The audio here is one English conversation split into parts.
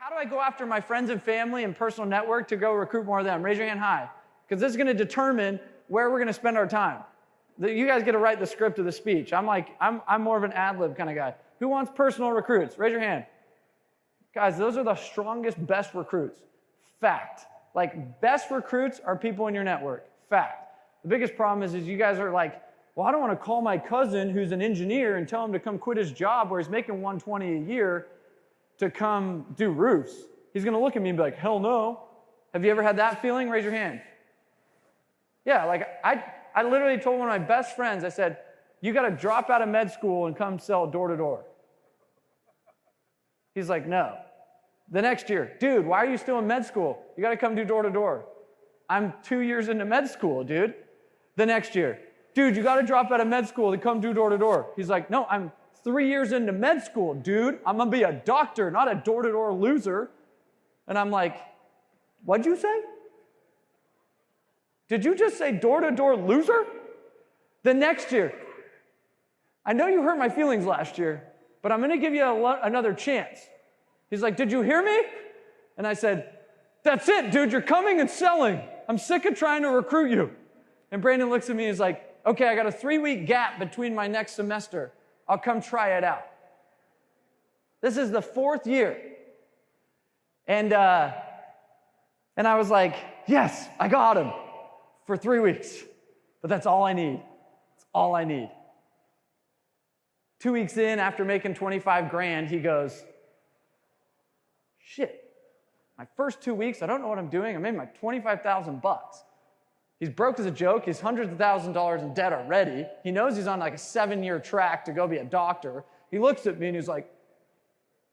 How do I go after my friends and family and personal network to go recruit more of them? Raise your hand high, because this is going to determine where we're going to spend our time. You guys get to write the script of the speech. I'm more of an ad-lib kind of guy. Who wants personal recruits? Raise your hand. Guys, those are the strongest, best recruits. Fact. Like, best recruits are people in your network. Fact. The biggest problem is you guys are like, well, I don't want to call my cousin who's an engineer and tell him to come quit his job where he's making $120 a year to come do roofs. He's going to look at me and be like, hell no. Have you ever had that feeling? Raise your hand. Yeah, like I literally told one of my best friends, I said, you got to drop out of med school and come sell door to door. He's like, no. The next year, dude, why are you still in med school? You got to come do door to door. I'm 2 years into med school, dude. The next year, dude, you got to drop out of med school to come do door to door. He's like, no, I'm 3 years into med school, dude. I'm going to be a doctor, not a door to door loser. And I'm like, what'd you say? Did you just say door to door loser? The next year, I know you hurt my feelings last year, but I'm going to give you another chance. He's like, did you hear me? And I said, that's it, dude. You're coming and selling. I'm sick of trying to recruit you. And Brandon looks at me and is like, okay, I got a 3-week gap between my next semester. I'll come try it out. This is the 4th year. And I was like, yes, I got him for 3 weeks. But that's all I need. That's all I need. 2 weeks in, after making 25 grand, he goes, shit, my first 2 weeks, I don't know what I'm doing. I made my 25,000 bucks. He's broke as a joke. He's hundreds of thousands of dollars in debt already. He knows he's on like a 7-year track to go be a doctor. He looks at me and he's like,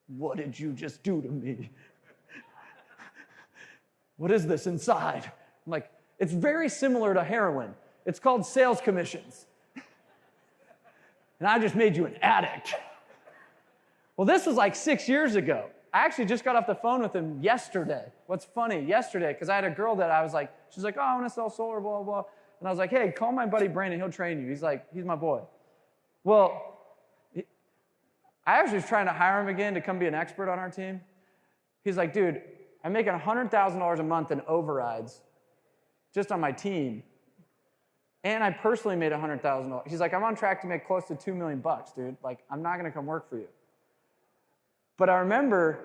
what did you just do to me? What is this inside? I'm like, it's very similar to heroin. It's called sales commissions. And I just made you an addict. Well, this was like 6 years ago. I actually just got off the phone with him yesterday. What's funny, yesterday, because I had a girl that I was like, she's like, oh, I want to sell solar, blah, blah, blah. And I was like, hey, call my buddy Brandon, he'll train you. He's like, he's my boy. Well, I actually was trying to hire him again to come be an expert on our team. He's like, dude, I'm making $100,000 a month in overrides just on my team. And I personally made $100,000. He's like, I'm on track to make close to $2 million bucks, dude. Like, I'm not going to come work for you. But I remember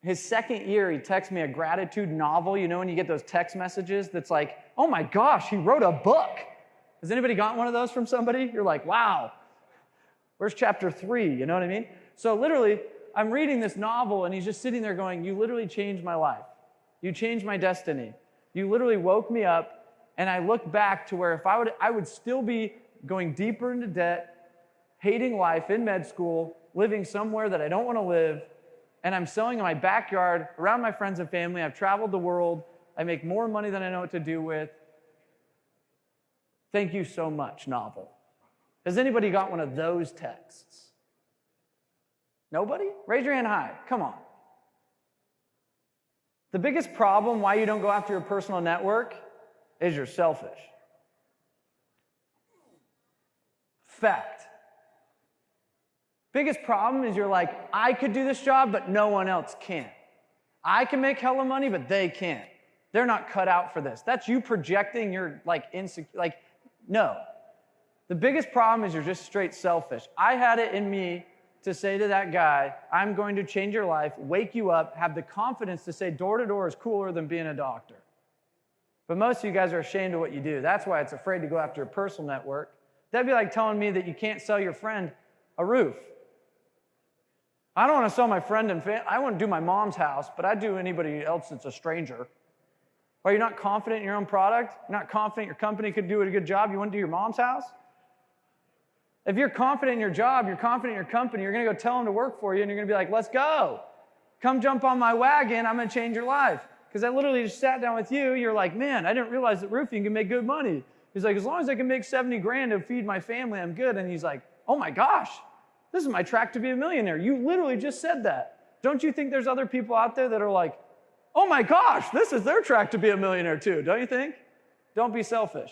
his second year, he texted me a gratitude novel. You know when you get those text messages that's like, oh my gosh, he wrote a book. Has anybody gotten one of those from somebody? You're like, wow, where's chapter 3? You know what I mean? So literally, I'm reading this novel, and he's just sitting there going, you literally changed my life. You changed my destiny. You literally woke me up. And I look back to where if I would still be going deeper into debt, hating life in med school, living somewhere that I don't want to live, and I'm selling in my backyard around my friends and family. I've traveled the world. I make more money than I know what to do with. Thank you so much, novel. Has anybody got one of those texts? Nobody? Raise your hand high. Come on. The biggest problem why you don't go after your personal network is you're selfish. Fact. Biggest problem is you're like, I could do this job, but no one else can. I can make hella money, but they can't. They're not cut out for this. That's you projecting your insecure, no. The biggest problem is you're just straight selfish. I had it in me to say to that guy, I'm going to change your life, wake you up, have the confidence to say door to door is cooler than being a doctor. But most of you guys are ashamed of what you do. That's why it's afraid to go after a personal network. That'd be like telling me that you can't sell your friend a roof. I don't want to sell my friend and family. I want to do my mom's house, but I'd do anybody else that's a stranger. Are you not confident in your own product? You're not confident your company could do a good job? You want to do your mom's house? If you're confident in your job, you're confident in your company, you're going to go tell them to work for you, and you're going to be like, let's go. Come jump on my wagon. I'm going to change your life. Because I literally just sat down with you, you're like, man, I didn't realize that roofing can make good money. He's like, as long as I can make 70 grand to feed my family, I'm good. And he's like, oh my gosh, this is my track to be a millionaire. You literally just said that. Don't you think there's other people out there that are like, oh my gosh, this is their track to be a millionaire too, don't you think? Don't be selfish.